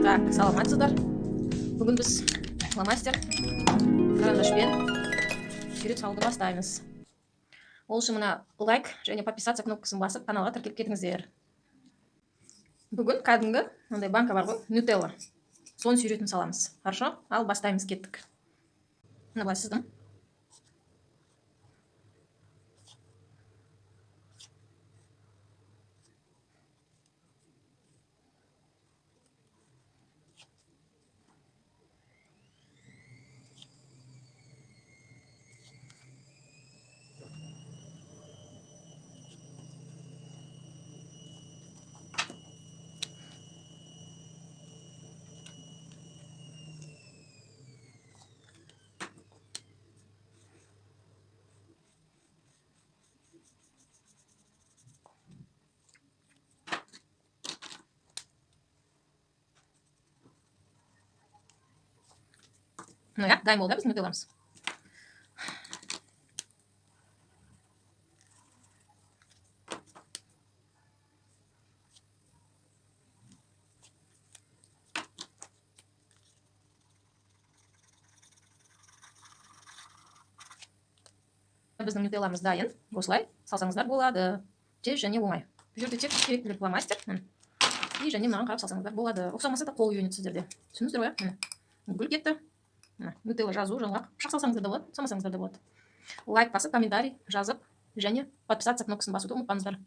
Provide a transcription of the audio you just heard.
Так, саламатсыздар. Бүгін біз фломастер карандашпен сурет салуды бастаймыз. Ол үшін мына лайк және подписаться кнопкасын басып, каналға тіркеліп кетіңіздер. Бүгін кәдімгі мындай банка бар ғой, нутелла. Соның суретін саламыз. Хорошо? Ал бастаймыз, кеттік. Мына былай сыздым. Ну ja, дайын болды, біз нутелламыз. Біздің нутелламыз дайын. Осылай салсаңыздар болады. Тез және оңай. Бұл жерде тек керектілік фломастер. И және мынаған қарап салсаңыздар болады. Ұқсамаса да қол үйренеді сіздерде. Түсіндіңіздер ғой? Гүл кетті. Нутелла жазу, жаңғақ. Пышақ салсаңыздар да болады, салмасаңыздар да болады. Лайк басып, комментарий жазып және подписаться кнопкасын басуды ұмытпаңыздар.